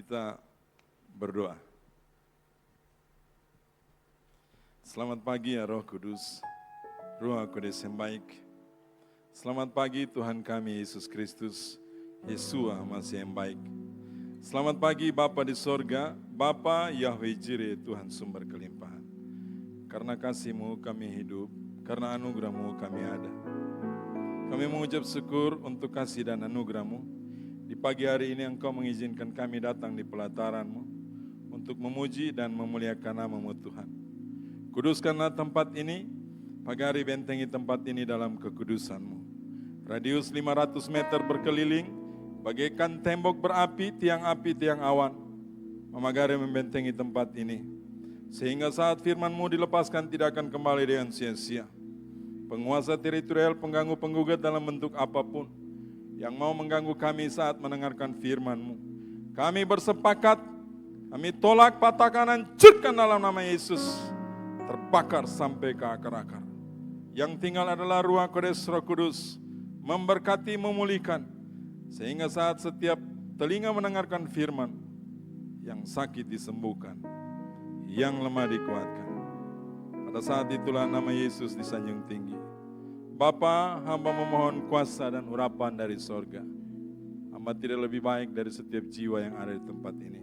Kita berdoa. Selamat pagi ya Roh Kudus, Ruh Kudus yang baik. Selamat pagi Tuhan kami Yesus Kristus, Yesua Masih yang baik. Selamat pagi Bapa di sorga, Bapa Yahweh Jireh, Tuhan sumber kelimpahan. Karena kasih-Mu kami hidup, karena anugerah-Mu kami ada. Kami mengucap syukur untuk kasih dan anugerah-Mu. Di pagi hari ini Engkau mengizinkan kami datang di pelataran-Mu untuk memuji dan memuliakan nama-Mu Tuhan. Kuduskanlah tempat ini, pagi hari bentengi tempat ini dalam kekudusan-Mu. Radius 500 meter berkeliling, bagaikan tembok berapi, tiang awan, memagari membentengi tempat ini. Sehingga saat firman-Mu dilepaskan tidak akan kembali dengan sia-sia. Penguasa teritorial, pengganggu, penggugat dalam bentuk apapun, yang mau mengganggu kami saat mendengarkan firman-Mu, kami bersepakat, kami tolak, patahkan, hancurkan dalam nama Yesus. Terbakar sampai ke akar-akar. Yang tinggal adalah Ruh Kudus, memberkati, memulihkan, sehingga saat setiap telinga mendengarkan firman, yang sakit disembuhkan, yang lemah dikuatkan. Pada saat itulah nama Yesus disanjung tinggi. Bapa, hamba memohon kuasa dan urapan dari sorga. Hamba tidak lebih baik dari setiap jiwa yang ada di tempat ini.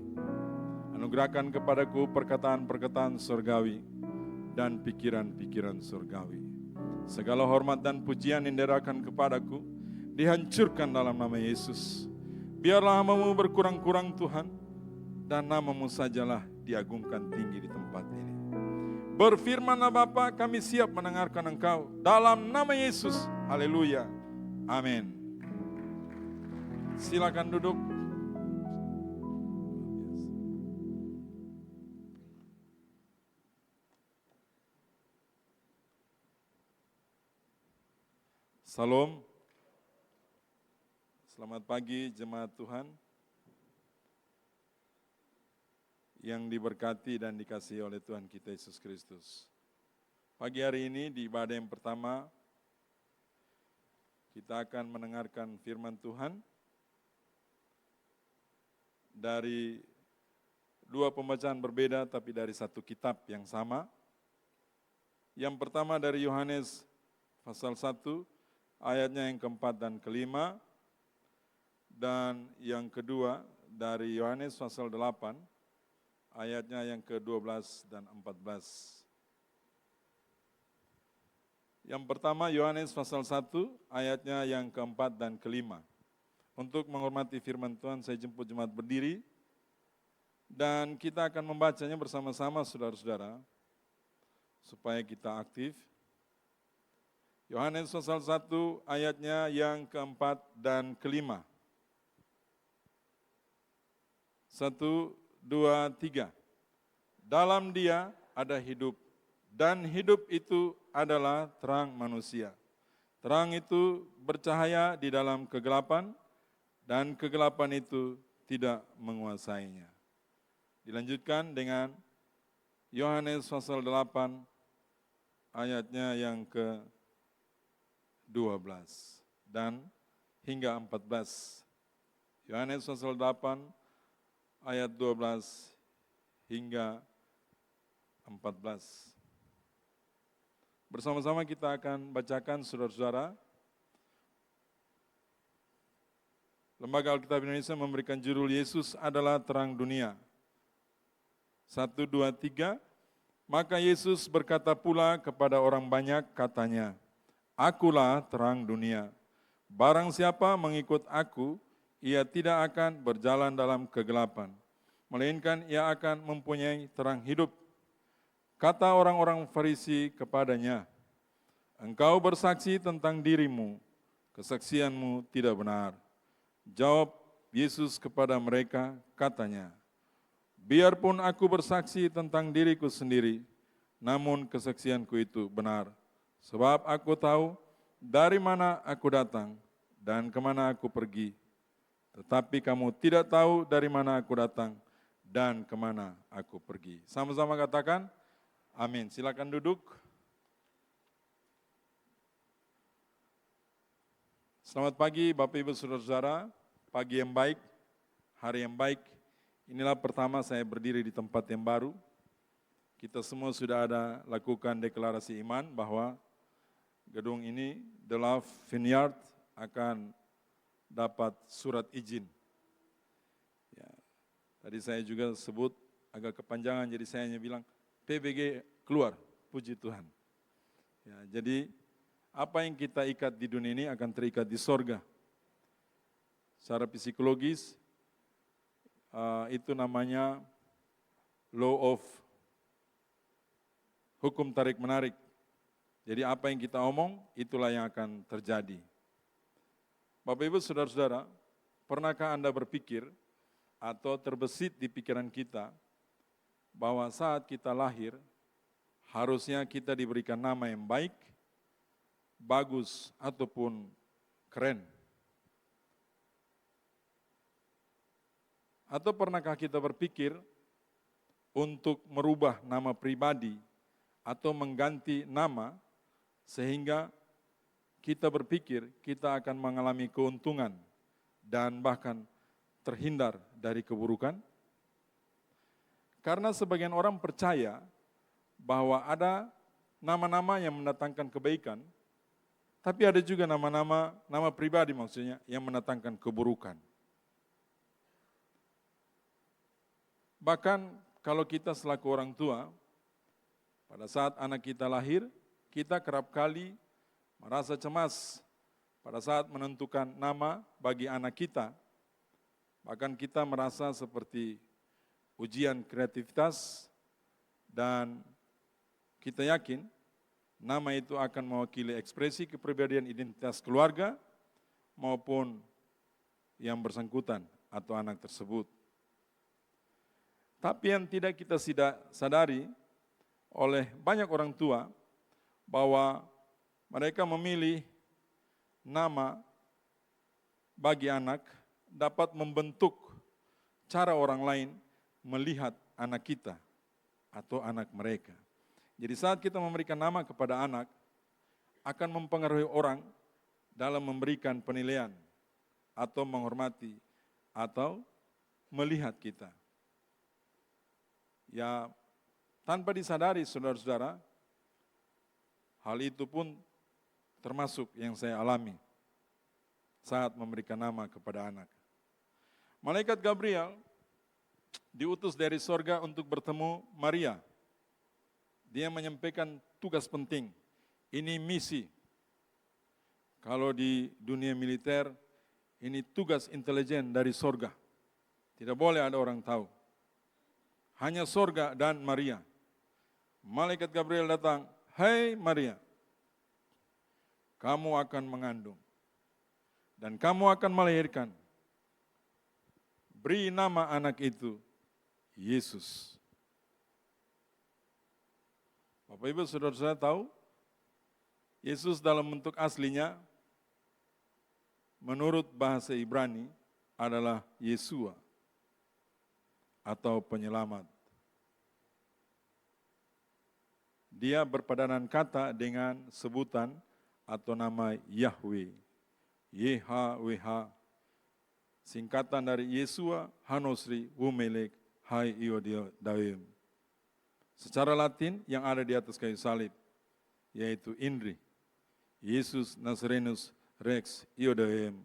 Anugerahkan kepadaku perkataan-perkataan sorgawi dan pikiran-pikiran surgawi. Segala hormat dan pujian yang diberikan kepadaku dihancurkan dalam nama Yesus. Biarlah hamba-Mu berkurang-kurang Tuhan, dan nama-Mu sajalah diagungkan tinggi di tempat ini. Berfirmanlah Bapa, kami siap mendengarkan Engkau dalam nama Yesus. Haleluya. Amin. Silakan duduk. Salam, selamat pagi jemaat Tuhan yang diberkati dan dikasihi oleh Tuhan kita Yesus Kristus. Pagi hari ini di ibadah yang pertama, kita akan mendengarkan firman Tuhan dari dua pembacaan berbeda tapi dari satu kitab yang sama. Yang pertama dari Yohanes pasal 1, ayatnya yang keempat dan kelima, dan yang kedua dari Yohanes pasal 8, ayatnya yang ke-12 dan 14. Yang pertama Yohanes pasal 1, ayatnya yang keempat dan kelima. Untuk menghormati firman Tuhan, saya jemput jemaat berdiri, dan kita akan membacanya bersama-sama saudara-saudara, supaya kita aktif. Yohanes pasal 1 ayatnya yang keempat dan kelima. 1, 2, 3. Dalam Dia ada hidup, dan hidup itu adalah terang manusia. Terang itu bercahaya di dalam kegelapan, dan kegelapan itu tidak menguasainya. Dilanjutkan dengan Yohanes pasal 8 ayatnya yang ke-12 dan hingga 14. Yohanes pasal 8 ayat 12 hingga 14. Bersama-sama kita akan bacakan saudara-saudara. Lembaga Alkitab Indonesia memberikan judul Yesus adalah terang dunia. 1, 2, 3. Maka Yesus berkata pula kepada orang banyak, katanya, Akulah terang dunia. Barang siapa mengikut aku, ia tidak akan berjalan dalam kegelapan, melainkan ia akan mempunyai terang hidup. Kata orang-orang Farisi kepadanya, Engkau bersaksi tentang dirimu, kesaksianmu tidak benar. Jawab Yesus kepada mereka, katanya, Biarpun aku bersaksi tentang diriku sendiri, namun kesaksianku itu benar. Sebab aku tahu dari mana aku datang dan kemana aku pergi. Tetapi kamu tidak tahu dari mana aku datang dan kemana aku pergi. Sama-sama katakan, amin. Silakan duduk. Selamat pagi Bapak Ibu Saudara-saudara, pagi yang baik, hari yang baik. inilah pertama saya berdiri di tempat yang baru. Kita semua sudah ada lakukan deklarasi iman bahwa gedung ini, The Love Vineyard, akan dapat surat izin. Ya, tadi saya juga sebut agak kepanjangan, jadi saya hanya bilang PBG keluar, puji Tuhan. Ya, jadi apa yang kita ikat di dunia ini akan terikat di sorga. Secara psikologis, itu namanya law of hukum tarik-menarik. Jadi apa yang kita omong, itulah yang akan terjadi. Bapak Ibu, saudara-saudara, pernahkah Anda berpikir atau terbesit di pikiran kita bahwa saat kita lahir, harusnya kita diberikan nama yang baik, bagus, ataupun keren? Atau pernahkah kita berpikir untuk merubah nama pribadi atau mengganti nama sehingga kita berpikir kita akan mengalami keuntungan dan bahkan terhindar dari keburukan? Karena sebagian orang percaya bahwa ada nama-nama yang mendatangkan kebaikan, tapi ada juga nama pribadi maksudnya yang mendatangkan keburukan. Bahkan kalau kita selaku orang tua, pada saat anak kita lahir, kita kerap kali merasa cemas pada saat menentukan nama bagi anak kita. Bahkan kita merasa seperti ujian kreativitas dan kita yakin nama itu akan mewakili ekspresi kepribadian identitas keluarga maupun yang bersangkutan atau anak tersebut. Tapi yang tidak kita sadari oleh banyak orang tua bahwa mereka memilih nama bagi anak dapat membentuk cara orang lain melihat anak kita atau anak mereka. Jadi saat kita memberikan nama kepada anak, akan mempengaruhi orang dalam memberikan penilaian atau menghormati atau melihat kita. Ya, tanpa disadari saudara-saudara, hal itu pun termasuk yang saya alami saat memberikan nama kepada anak. Malaikat Gabriel diutus dari sorga untuk bertemu Maria. Dia menyampaikan tugas penting, ini misi. Kalau di dunia militer, ini tugas intelijen dari sorga. Tidak boleh ada orang tahu. Hanya sorga dan Maria. Malaikat Gabriel datang, "Hai Maria, kamu akan mengandung dan kamu akan melahirkan. Beri nama anak itu Yesus." Bapak Ibu saudara-saudara tahu, Yesus dalam bentuk aslinya menurut bahasa Ibrani adalah Yeshua atau penyelamat. Dia berpadanan kata dengan sebutan atau nama Yahweh, YHWH, singkatan dari Yeshua, Hanosri, Wumelek, Hai Iodadaim. Secara Latin yang ada di atas kayu salib, yaitu INRI, Yesus Nazarenus Rex Iodadaim.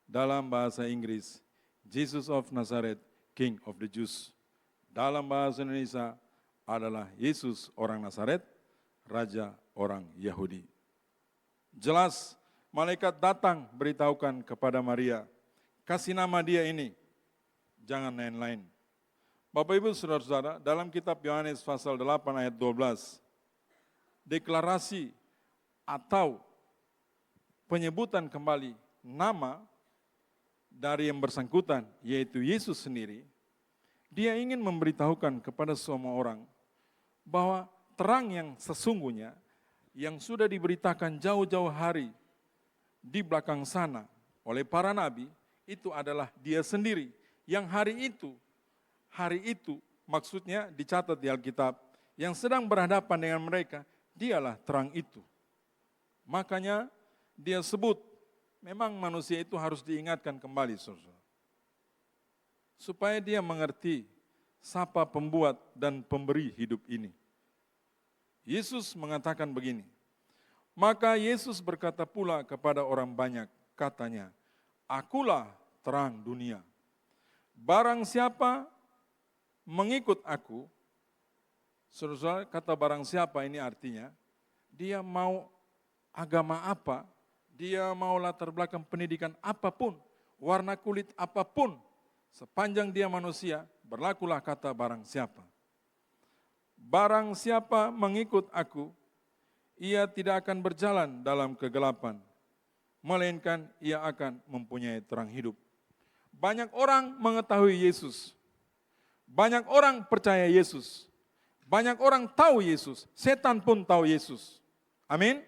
Dalam bahasa Inggris, Jesus of Nazareth, King of the Jews. Dalam bahasa Indonesia adalah Yesus orang Nazaret, Raja orang Yahudi. Jelas malaikat datang beritahukan kepada Maria, kasih nama dia ini, jangan lain-lain. Bapak Ibu saudara-saudara, dalam kitab Yohanes pasal 8 ayat 12, deklarasi atau penyebutan kembali nama dari yang bersangkutan, yaitu Yesus sendiri, dia ingin memberitahukan kepada semua orang bahwa terang yang sesungguhnya yang sudah diberitakan jauh-jauh hari di belakang sana oleh para nabi, itu adalah dia sendiri yang hari itu maksudnya dicatat di Alkitab, yang sedang berhadapan dengan mereka, dialah terang itu. Makanya dia sebut, memang manusia itu harus diingatkan kembali, saudara. supaya dia mengerti siapa pembuat dan pemberi hidup ini. Yesus mengatakan begini, maka Yesus berkata pula kepada orang banyak, katanya, akulah terang dunia. Barang siapa mengikut aku, saudara, kata barang siapa ini artinya, dia mau agama apa, dia mau latar belakang pendidikan apapun, warna kulit apapun, sepanjang dia manusia, berlakulah kata barang siapa. Barang siapa mengikut aku, ia tidak akan berjalan dalam kegelapan, melainkan ia akan mempunyai terang hidup. Banyak orang mengetahui Yesus, banyak orang percaya Yesus, banyak orang tahu Yesus, setan pun tahu Yesus. Amin.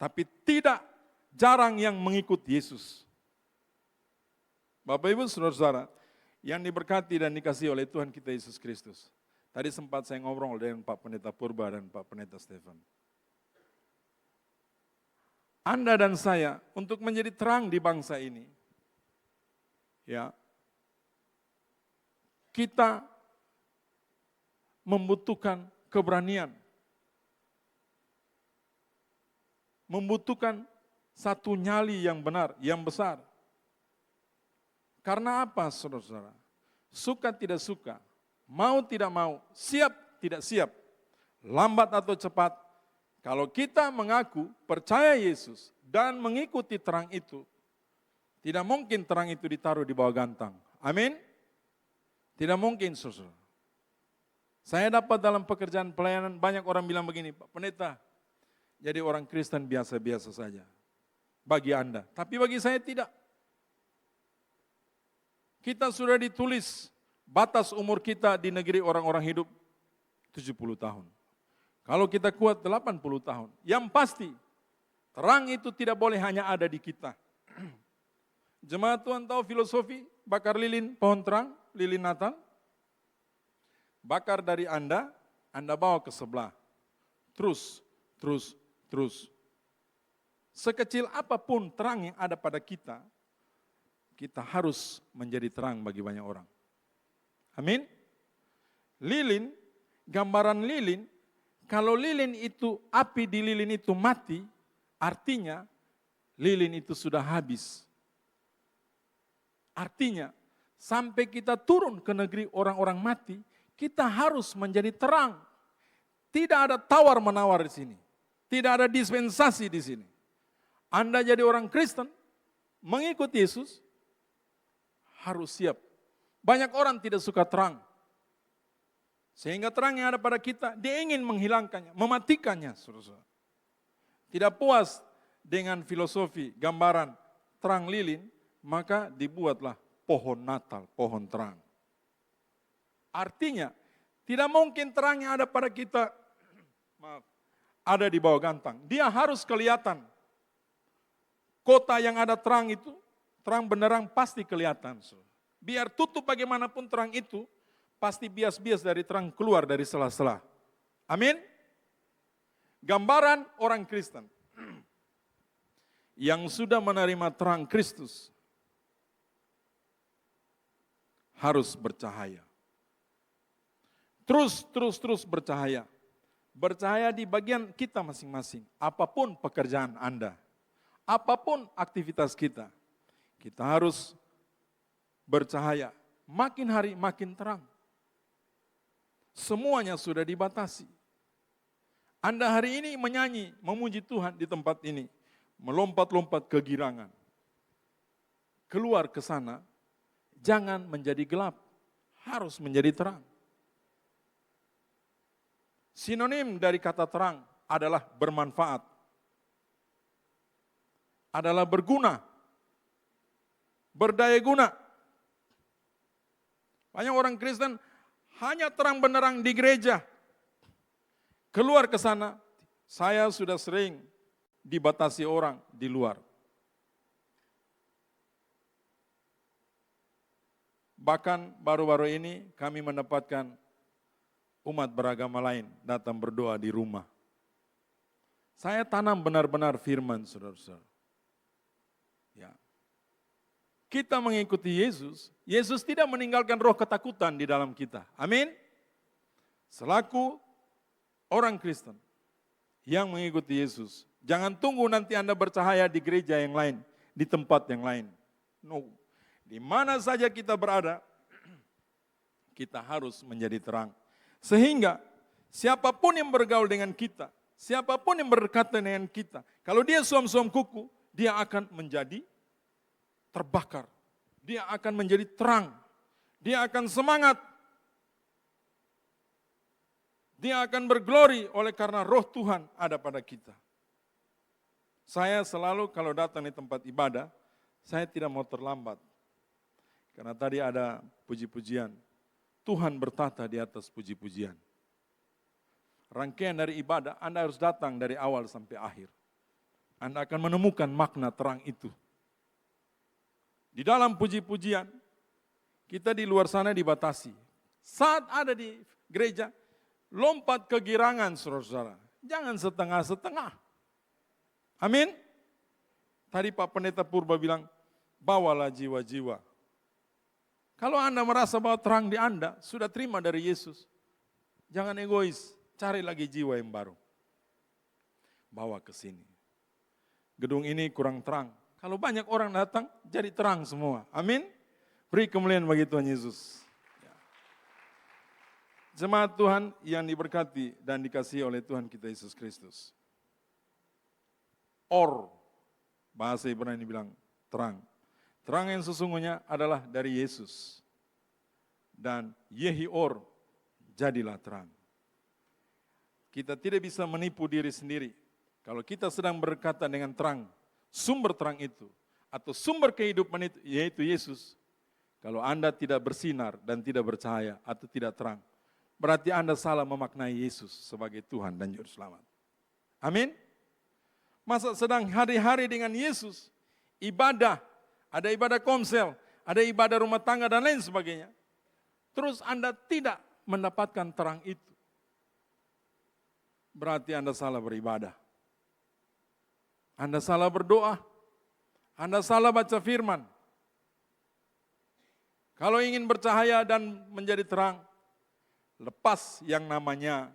Tapi tidak jarang yang mengikut Yesus. Bapak Ibu Saudara-saudara yang diberkati dan dikasihi oleh Tuhan kita Yesus Kristus. Tadi sempat saya ngobrol dengan Pak Pendeta Purba dan Pak Pendeta Stefan. Anda dan saya untuk menjadi terang di bangsa ini, ya, kita membutuhkan keberanian, membutuhkan satu nyali yang benar, yang besar. Karena apa, saudara-saudara? Suka tidak suka, mau tidak mau, siap tidak siap, lambat atau cepat, kalau kita mengaku percaya Yesus dan mengikuti terang itu, tidak mungkin terang itu ditaruh di bawah gantang. Amin? Tidak mungkin, saudara. Saya dapat dalam pekerjaan pelayanan, banyak orang bilang begini, Pak Pendeta, jadi orang Kristen biasa-biasa saja. Bagi Anda, tapi bagi saya tidak. Kita sudah ditulis batas umur kita di negeri orang-orang hidup 70 tahun. Kalau kita kuat 80 tahun. Yang pasti, terang itu tidak boleh hanya ada di kita. Jemaat Tuhan tahu filosofi bakar lilin pohon terang, lilin Natal? Bakar dari Anda bawa ke sebelah. Terus. Sekecil apapun terang yang ada pada kita, kita harus menjadi terang bagi banyak orang. Amin. Lilin, gambaran lilin, kalau lilin itu, api di lilin itu mati, artinya lilin itu sudah habis. Artinya, sampai kita turun ke negeri orang-orang mati, kita harus menjadi terang. Tidak ada tawar-menawar di sini. Tidak ada dispensasi di sini. Anda jadi orang Kristen, mengikut Yesus, harus siap. Banyak orang tidak suka terang. Sehingga terang yang ada pada kita, dia ingin menghilangkannya, mematikannya. Saudara-saudara. Tidak puas dengan filosofi, gambaran terang lilin, maka dibuatlah pohon Natal, pohon terang. Artinya, tidak mungkin terang yang ada pada kita, ada di bawah gantang. Dia harus kelihatan. Kota yang ada terang itu, terang benderang pasti kelihatan. Biar tutup bagaimanapun terang itu, pasti bias-bias dari terang keluar dari sela-sela. Amin. Gambaran orang Kristen yang sudah menerima terang Kristus harus bercahaya. Terus bercahaya. Bercahaya di bagian kita masing-masing. Apapun pekerjaan Anda, apapun aktivitas kita, kita harus bercahaya. Makin hari makin terang. Semuanya sudah dibatasi. Anda hari ini menyanyi, memuji Tuhan di tempat ini, melompat-lompat kegirangan. Keluar ke sana, jangan menjadi gelap, harus menjadi terang. Sinonim dari kata terang adalah bermanfaat, adalah berguna, berdaya guna. Banyak orang Kristen hanya terang benderang di gereja. Keluar ke sana, saya sudah sering dibatasi orang di luar. Bahkan baru-baru ini kami mendapatkan umat beragama lain datang berdoa di rumah. Saya tanam benar-benar firman, saudara-saudara. Ya. kita mengikuti Yesus, Yesus tidak meninggalkan roh ketakutan di dalam kita. Amin. Selaku orang Kristen yang mengikuti Yesus, jangan tunggu nanti Anda bercahaya di gereja yang lain, di tempat yang lain. No. Di mana saja kita berada, kita harus menjadi terang. Sehingga siapapun yang bergaul dengan kita, siapapun yang berdekatan dengan kita, kalau dia suam-suam kuku, dia akan menjadi terbakar. Dia akan menjadi terang. Dia akan semangat. Dia akan berglori oleh karena roh Tuhan ada pada kita. Saya selalu kalau datang di tempat ibadah, saya tidak mau terlambat. Karena tadi ada puji-pujian. Tuhan bertata di atas puji-pujian. Rangkaian dari ibadah, Anda harus datang dari awal sampai akhir. Anda akan menemukan makna terang itu. Di dalam puji-pujian, kita di luar sana dibatasi. Saat ada di gereja, lompat ke girangan, saudara-saudara. Jangan setengah-setengah. Amin. Tadi Pak Pendeta Purba bilang, bawalah jiwa-jiwa. Kalau Anda merasa bahwa terang di Anda, sudah terima dari Yesus. Jangan egois, cari lagi jiwa yang baru. Bawa ke sini. Gedung ini kurang terang. Kalau banyak orang datang, jadi terang semua. Amin. Beri kemuliaan bagi Tuhan Yesus. Jemaat Tuhan yang diberkati dan dikasihi oleh Tuhan kita Yesus Kristus. Bahasa Ibrani bilang terang. Terang yang sesungguhnya adalah dari Yesus. Dan Yehi-Or, jadilah terang. Kita tidak bisa menipu diri sendiri. Kalau kita sedang berkata dengan terang, sumber terang itu, atau sumber kehidupan itu, yaitu Yesus. Kalau Anda tidak bersinar dan tidak bercahaya atau tidak terang, berarti Anda salah memaknai Yesus sebagai Tuhan dan Juru Selamat. Amin. Masa sedang hari-hari dengan Yesus, ibadah, ada ibadah komsel, ada ibadah rumah tangga dan lain sebagainya. Terus Anda tidak mendapatkan terang itu. Berarti Anda salah beribadah. Anda salah berdoa. Anda salah baca firman. Kalau ingin bercahaya dan menjadi terang, lepas yang namanya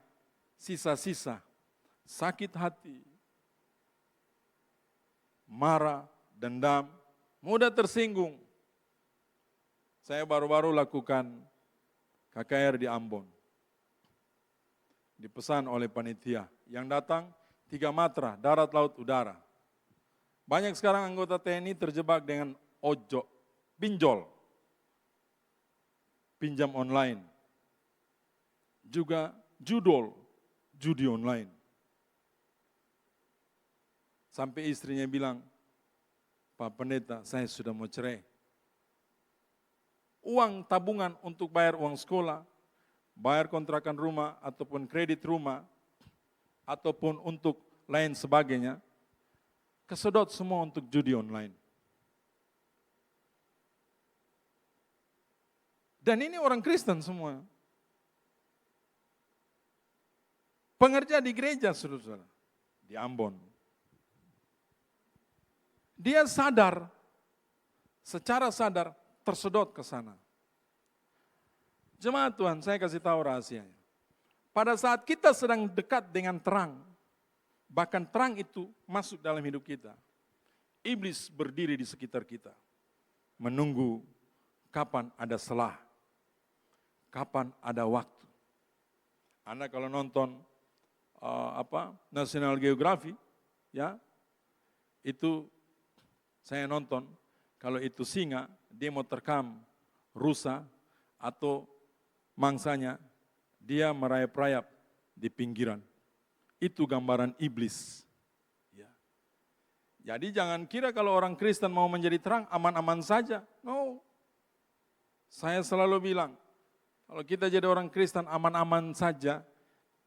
sisa-sisa, sakit hati, marah, dendam, mudah tersinggung. Saya baru-baru lakukan KKR di Ambon. Dipesan oleh panitia. Yang datang 3 matra, darat, laut, udara. Banyak sekarang anggota TNI terjebak dengan pinjol. Pinjam online. Juga judi online. Sampai istrinya bilang, Pak Pendeta, saya sudah mau cerai. Uang tabungan untuk bayar uang sekolah, bayar kontrakan rumah ataupun kredit rumah, ataupun untuk lain sebagainya, kesedot semua untuk judi online. Dan ini orang Kristen semua. Pengerja di gereja, saudara-saudara, di Ambon. Dia sadar, secara sadar, tersedot ke sana. Jemaat Tuhan, saya kasih tahu rahasianya. Pada saat kita sedang dekat dengan terang, bahkan terang itu masuk dalam hidup kita, iblis berdiri di sekitar kita, menunggu kapan ada celah, kapan ada waktu. Anda kalau nonton National Geographic, ya, itu saya nonton, kalau itu singa, dia mau terkam rusa atau mangsanya, dia merayap-rayap di pinggiran. Itu gambaran iblis. Ya. Jadi jangan kira kalau orang Kristen mau menjadi terang, aman-aman saja. No. Saya selalu bilang, kalau kita jadi orang Kristen aman-aman saja,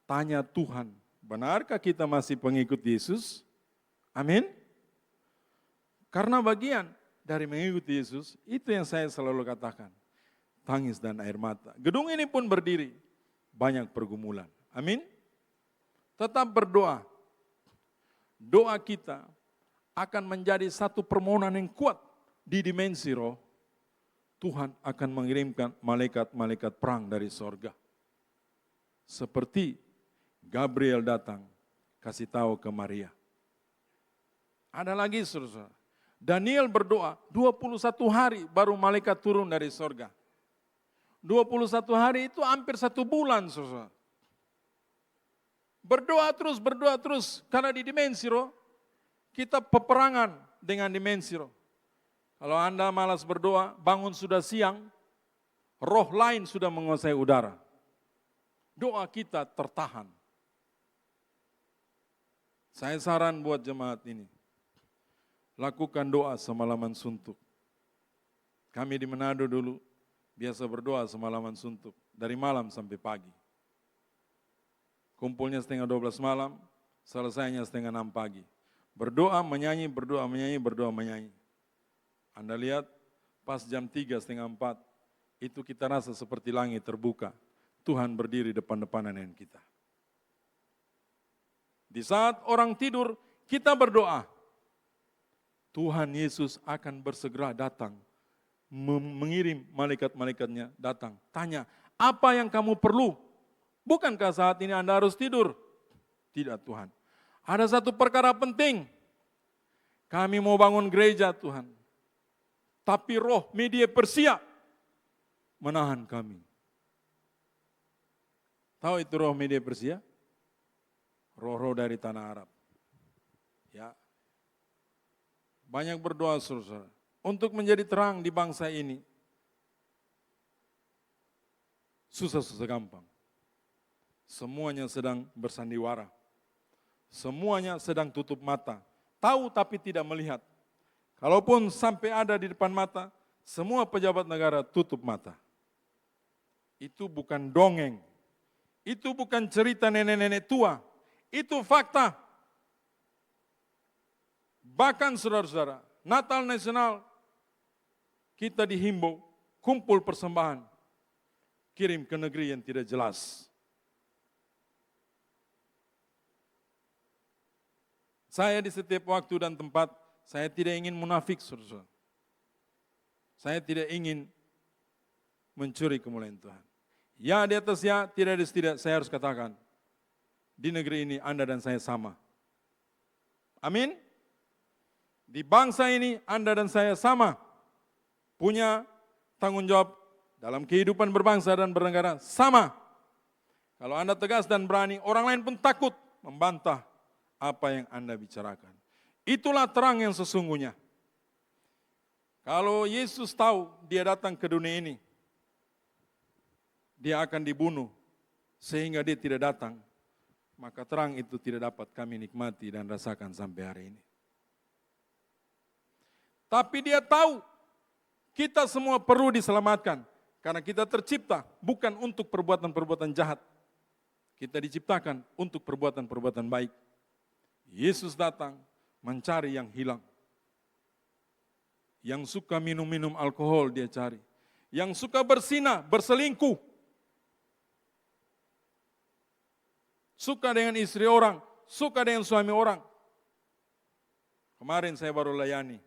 tanya Tuhan, benarkah kita masih pengikut Yesus? Amin. Karena bagian dari mengikuti Yesus, itu yang saya selalu katakan. Tangis dan air mata. Gedung ini pun berdiri, banyak pergumulan. Amin. Tetap berdoa. Doa kita akan menjadi satu permohonan yang kuat di dimensi roh, Tuhan akan mengirimkan malaikat-malaikat perang dari sorga. Seperti Gabriel datang, kasih tahu ke Maria. Ada lagi saudara, Daniel berdoa 21 hari baru malaikat turun dari sorga. 21 hari itu hampir 1 bulan saudara. Berdoa terus, karena di dimensi roh, kita peperangan dengan dimensi roh. Kalau Anda malas berdoa, bangun sudah siang, roh lain sudah menguasai udara. Doa kita tertahan. Saya saran buat jemaat ini, lakukan doa semalaman suntuk. Kami di Manado dulu biasa berdoa semalaman suntuk, dari malam sampai pagi. Kumpulnya setengah 12 malam, selesainya setengah 6 pagi. Berdoa, menyanyi, berdoa, menyanyi, berdoa, menyanyi. Anda lihat pas jam 3, setengah 4, itu kita rasa seperti langit terbuka. Tuhan berdiri depan-depanan dengan kita. Di saat orang tidur, kita berdoa. Tuhan Yesus akan bersegera datang, mengirim malaikat-malaikatnya datang. Tanya, apa yang kamu perlu? Bukankah saat ini Anda harus tidur? Tidak Tuhan. Ada satu perkara penting. Kami mau bangun gereja Tuhan. Tapi roh media Persia menahan kami. Tahu itu roh media Persia? Roh-roh dari tanah Arab. Ya. Banyak berdoa saudara. Untuk menjadi terang di bangsa ini. Susah-susah gampang. Semuanya sedang bersandiwara. Semuanya sedang tutup mata. Tahu tapi tidak melihat. Kalaupun sampai ada di depan mata, semua pejabat negara tutup mata. Itu bukan dongeng. Itu bukan cerita nenek-nenek tua. Itu fakta. Bahkan saudara-saudara, Natal Nasional, kita dihimbau, kumpul persembahan, kirim ke negeri yang tidak jelas. Saya di setiap waktu dan tempat, saya tidak ingin munafik, saudara. Saya tidak ingin mencuri kemuliaan Tuhan. Ya di atas ya, tidak di tidak, saya harus katakan, di negeri ini Anda dan saya sama. Amin. Di bangsa ini Anda dan saya sama. Punya tanggung jawab dalam kehidupan berbangsa dan bernegara sama. Kalau Anda tegas dan berani, orang lain pun takut membantah apa yang Anda bicarakan. Itulah terang yang sesungguhnya. Kalau Yesus tahu dia datang ke dunia ini, dia akan dibunuh sehingga dia tidak datang. Maka terang itu tidak dapat kami nikmati dan rasakan sampai hari ini. Tapi dia tahu kita semua perlu diselamatkan. Karena kita tercipta bukan untuk perbuatan-perbuatan jahat. Kita diciptakan untuk perbuatan-perbuatan baik. Yesus datang mencari yang hilang. Yang suka minum-minum alkohol dia cari. Yang suka berzina, berselingkuh. Suka dengan istri orang, suka dengan suami orang. Kemarin saya baru layani.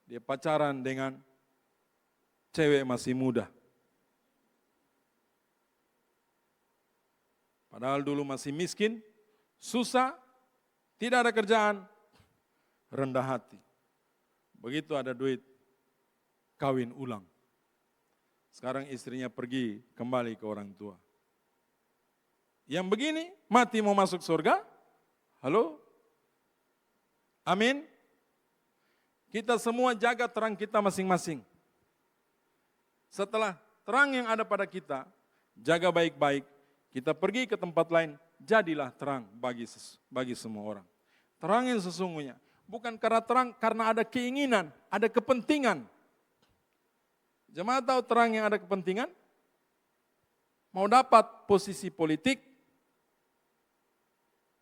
Dia pacaran dengan cewek masih muda. Padahal dulu masih miskin, susah, tidak ada kerjaan, rendah hati. Begitu ada duit, kawin ulang. Sekarang istrinya pergi kembali ke orang tua. Yang begini, mati mau masuk surga? Halo? Amin? Kita semua jaga terang kita masing-masing. Setelah terang yang ada pada kita, jaga baik-baik, kita pergi ke tempat lain, jadilah terang bagi semua orang. Terang yang sesungguhnya, bukan karena terang, karena ada keinginan, ada kepentingan. Jemaat tahu terang yang ada kepentingan? Mau dapat posisi politik,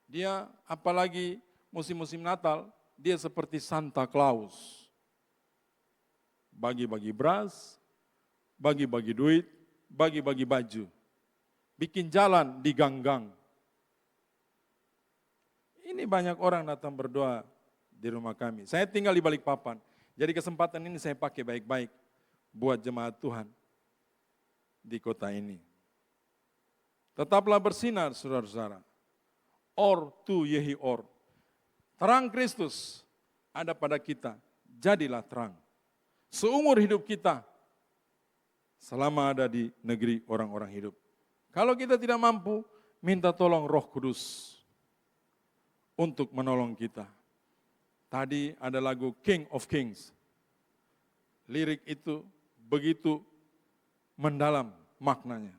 dia apalagi musim-musim Natal, dia seperti Santa Claus. Bagi-bagi beras, bagi-bagi duit, bagi-bagi baju. Bikin jalan di gang-gang. Ini banyak orang datang berdoa di rumah kami. Saya tinggal di Balikpapan. Jadi kesempatan ini saya pakai baik-baik buat jemaat Tuhan di kota ini. Tetaplah bersinar, saudara-saudara. Or tu yehi or. Terang Kristus ada pada kita, jadilah terang. Seumur hidup kita, selama ada di negeri orang-orang hidup. Kalau kita tidak mampu, minta tolong Roh Kudus untuk menolong kita. Tadi ada lagu King of Kings. Lirik itu begitu mendalam maknanya.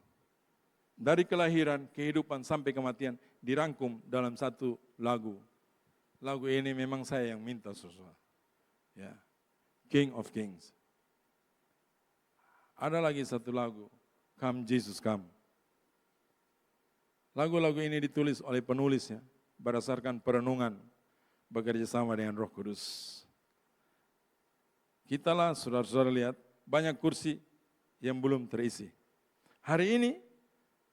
Dari kelahiran, kehidupan sampai kematian dirangkum dalam satu lagu. Lagu ini memang saya yang minta sesuatu. Ya. King of Kings. Ada lagi satu lagu, Come Jesus Come. Lagu-lagu ini ditulis oleh penulisnya berdasarkan perenungan bekerja sama dengan Roh Kudus. Kita lah, saudara-saudara lihat, banyak kursi yang belum terisi. Hari ini,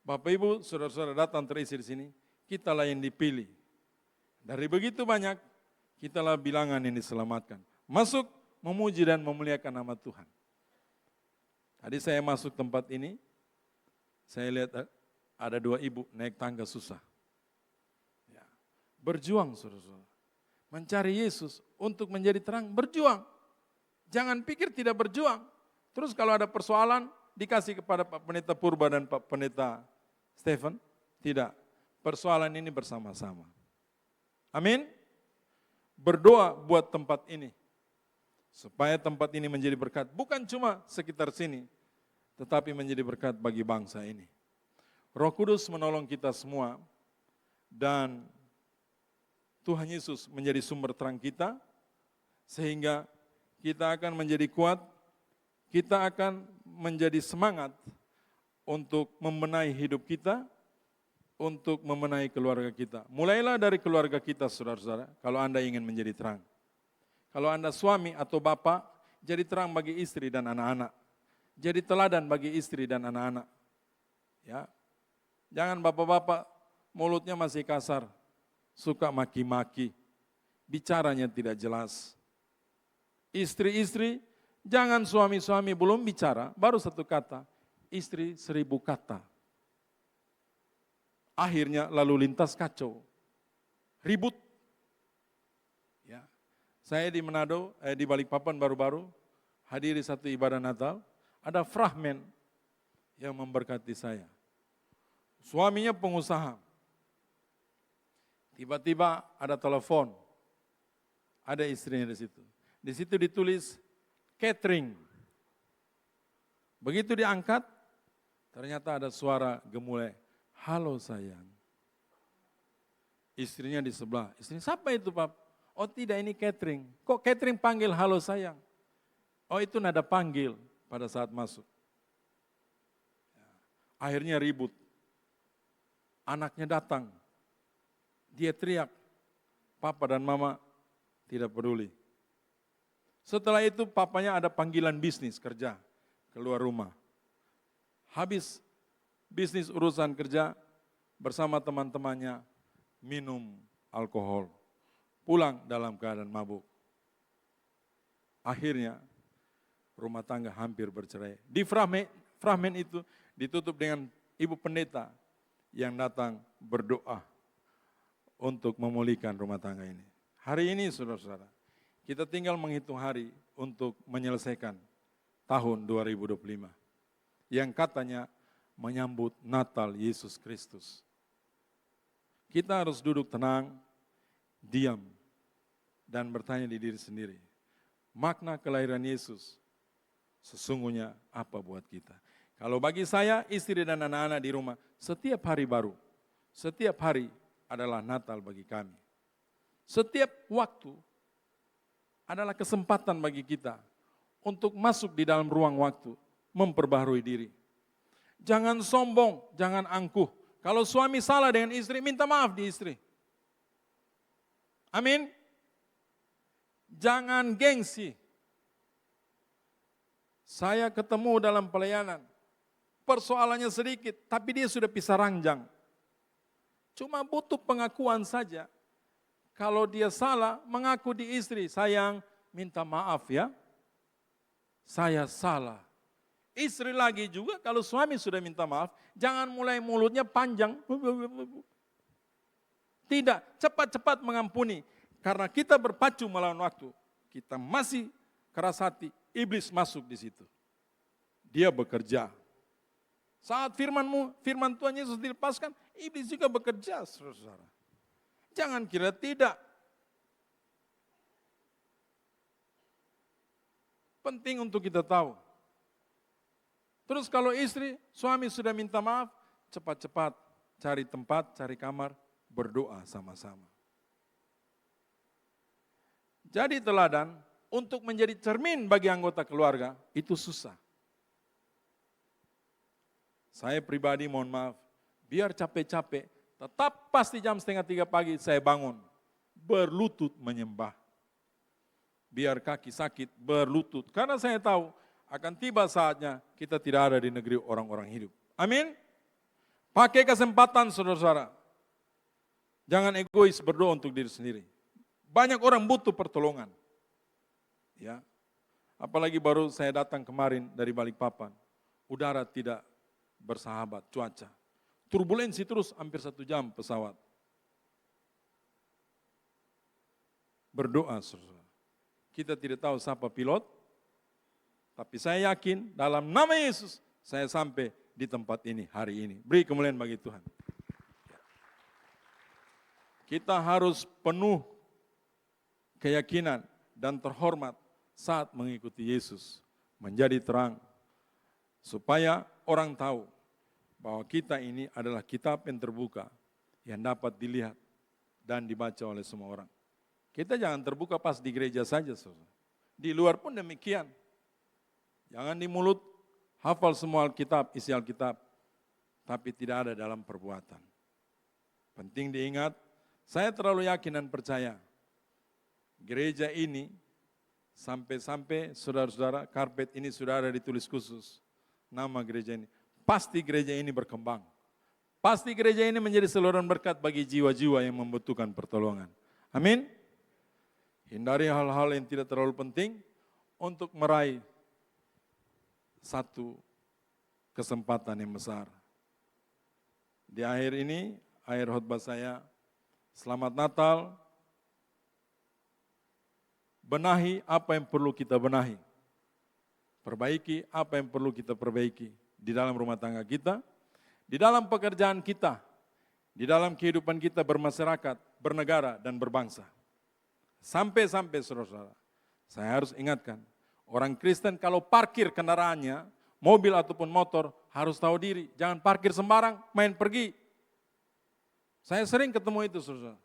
Bapak Ibu, saudara-saudara datang terisi di sini, kitalah yang dipilih. Dari begitu banyak, kitalah bilangan yang diselamatkan. Masuk, memuji dan memuliakan nama Tuhan. Tadi saya masuk tempat ini, saya lihat ada 2 ibu naik tangga susah. Ya. Berjuang, saudara-saudara. Mencari Yesus untuk menjadi terang, berjuang. Jangan pikir tidak berjuang. Terus kalau ada persoalan, dikasih kepada Pak Pendeta Purba dan Pak Pendeta Stephen? Tidak. Persoalan ini bersama-sama. Amin. Berdoa buat tempat ini. Supaya tempat ini menjadi berkat. Bukan cuma sekitar sini. Tetapi menjadi berkat bagi bangsa ini. Roh Kudus menolong kita semua. Dan Tuhan Yesus menjadi sumber terang kita. Sehingga kita akan menjadi kuat. Kita akan menjadi semangat untuk membenahi hidup kita, untuk membenahi keluarga kita. Mulailah dari keluarga kita, saudara-saudara, kalau Anda ingin menjadi terang. Kalau Anda suami atau bapak, jadi terang bagi istri dan anak-anak. Jadi teladan bagi istri dan anak-anak. Ya. Jangan bapak-bapak mulutnya masih kasar, suka maki-maki, bicaranya tidak jelas. Istri-istri, jangan suami-suami belum bicara, baru satu kata, istri 1000 kata. Akhirnya lalu lintas kacau, ribut. Ya. Saya di Manado, di Balikpapan baru-baru, hadiri satu ibadah Natal, ada fragmen yang memberkati saya. Suaminya pengusaha, tiba-tiba ada telepon, ada istrinya di situ. Di situ ditulis catering. Begitu diangkat, ternyata ada suara gemulai. Halo sayang. Istrinya di sebelah. Istrinya, siapa itu Pak? Oh tidak, ini catering. Kok catering panggil halo sayang? Oh itu nada panggil pada saat masuk. Akhirnya ribut. Anaknya datang. Dia teriak. Papa dan mama tidak peduli. Setelah itu papanya ada panggilan bisnis kerja. Keluar rumah. Habis bisnis urusan kerja bersama teman-temannya minum alkohol. Pulang dalam keadaan mabuk. Akhirnya rumah tangga hampir bercerai. Di fragmen itu ditutup dengan ibu pendeta yang datang berdoa untuk memulihkan rumah tangga ini. Hari ini saudara-saudara, kita tinggal menghitung hari untuk menyelesaikan tahun 2025. Yang katanya menyambut Natal Yesus Kristus. Kita harus duduk tenang, diam, dan bertanya di diri sendiri. Makna kelahiran Yesus sesungguhnya apa buat kita? Kalau bagi saya, istri dan anak-anak di rumah, setiap hari baru, setiap hari adalah Natal bagi kami. Setiap waktu adalah kesempatan bagi kita untuk masuk di dalam ruang waktu, memperbaharui diri. Jangan sombong, jangan angkuh. Kalau suami salah dengan istri, minta maaf di istri. Amin. Jangan gengsi. Saya ketemu dalam pelayanan, persoalannya sedikit, tapi dia sudah pisah ranjang. Cuma butuh pengakuan saja. Kalau dia salah, mengaku di istri, sayang minta maaf ya, saya salah. Istri lagi juga kalau suami sudah minta maaf, jangan mulai mulutnya panjang. Tidak, cepat-cepat mengampuni. Karena kita berpacu melawan waktu, kita masih keras hati, iblis masuk di situ. Dia bekerja. Saat firman Tuhan Yesus dilepaskan, iblis juga bekerja, saudara. Jangan kira tidak. Penting untuk kita tahu. Terus kalau istri, suami sudah minta maaf, cepat-cepat cari tempat, cari kamar, berdoa sama-sama. Jadi teladan untuk menjadi cermin bagi anggota keluarga itu susah. Saya pribadi mohon maaf, biar capek-capek, tetap pasti jam 2:30 pagi saya bangun, berlutut menyembah. Biar kaki sakit, berlutut. Karena saya tahu akan tiba saatnya kita tidak ada di negeri orang-orang hidup. Amin. Pakai kesempatan saudara-saudara. Jangan egois berdoa untuk diri sendiri. Banyak orang butuh pertolongan. Ya. Apalagi baru saya datang kemarin dari Balikpapan. Udara tidak bersahabat, cuaca. Turbulensi terus hampir 1 jam pesawat. Berdoa saudara. Kita tidak tahu siapa pilot, tapi saya yakin dalam nama Yesus saya sampai di tempat ini hari ini. Beri kemuliaan bagi Tuhan. Kita harus penuh keyakinan dan terhormat saat mengikuti Yesus. Menjadi terang. Supaya orang tahu bahwa kita ini adalah kitab yang terbuka. Yang dapat dilihat dan dibaca oleh semua orang. Kita jangan terbuka pas di gereja saja. Saudara. Di luar pun demikian. Jangan di mulut hafal semua Alkitab, isi Alkitab, tapi tidak ada dalam perbuatan. Penting diingat, saya terlalu yakin dan percaya, gereja ini sampai-sampai saudara-saudara, karpet ini sudah ada ditulis khusus, nama gereja ini. Pasti gereja ini berkembang. Pasti gereja ini menjadi saluran berkat bagi jiwa-jiwa yang membutuhkan pertolongan. Amin. Hindari hal-hal yang tidak terlalu penting untuk meraih satu kesempatan yang besar. Di akhir ini, akhir khotbah saya, selamat Natal, benahi apa yang perlu kita benahi, perbaiki apa yang perlu kita perbaiki di dalam rumah tangga kita, di dalam pekerjaan kita, di dalam kehidupan kita bermasyarakat, bernegara, dan berbangsa. Sampai-sampai saudara-saudara, saya harus ingatkan, orang Kristen kalau parkir kendaraannya, mobil ataupun motor, harus tahu diri. Jangan parkir sembarang, main pergi. Saya sering ketemu itu, saudara.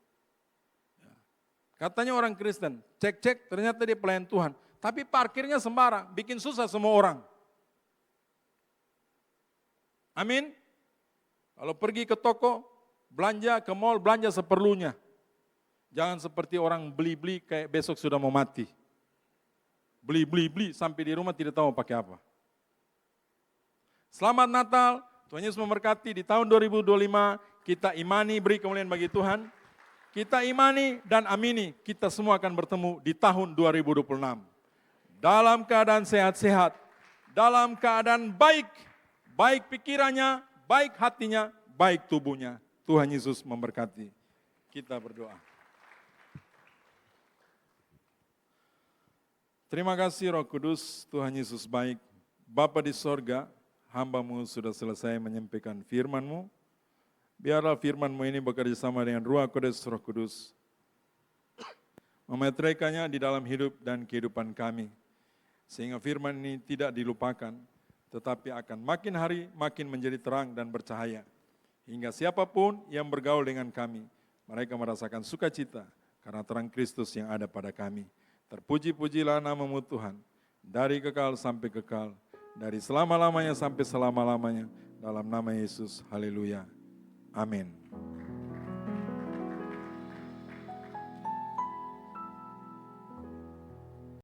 Katanya orang Kristen, cek-cek ternyata dia pelayan Tuhan. Tapi parkirnya sembarang, bikin susah semua orang. Amin. Kalau pergi ke toko, belanja ke mall, belanja seperlunya. Jangan seperti orang beli-beli kayak besok sudah mau mati. Beli sampai di rumah tidak tahu mau pakai apa. Selamat Natal, Tuhan Yesus memberkati. Di tahun 2025 kita imani, beri kemuliaan bagi Tuhan. Kita imani dan amini, kita semua akan bertemu di tahun 2026. Dalam keadaan sehat-sehat, dalam keadaan baik, baik pikirannya, baik hatinya, baik tubuhnya. Tuhan Yesus memberkati. Kita berdoa. Terima kasih Roh Kudus, Tuhan Yesus baik. Bapa di sorga, hamba-Mu sudah selesai menyampaikan firman-Mu. Biarlah firman-Mu ini bekerja sama dengan Ruach Kudus, Roh Kudus. Memetraikannya di dalam hidup dan kehidupan kami. Sehingga firman ini tidak dilupakan, tetapi akan makin hari makin menjadi terang dan bercahaya. Hingga siapapun yang bergaul dengan kami, mereka merasakan sukacita karena terang Kristus yang ada pada kami. Terpuji-pujilah nama-Mu Tuhan, dari kekal sampai kekal, dari selama-lamanya sampai selama-lamanya, dalam nama Yesus, haleluya, amin.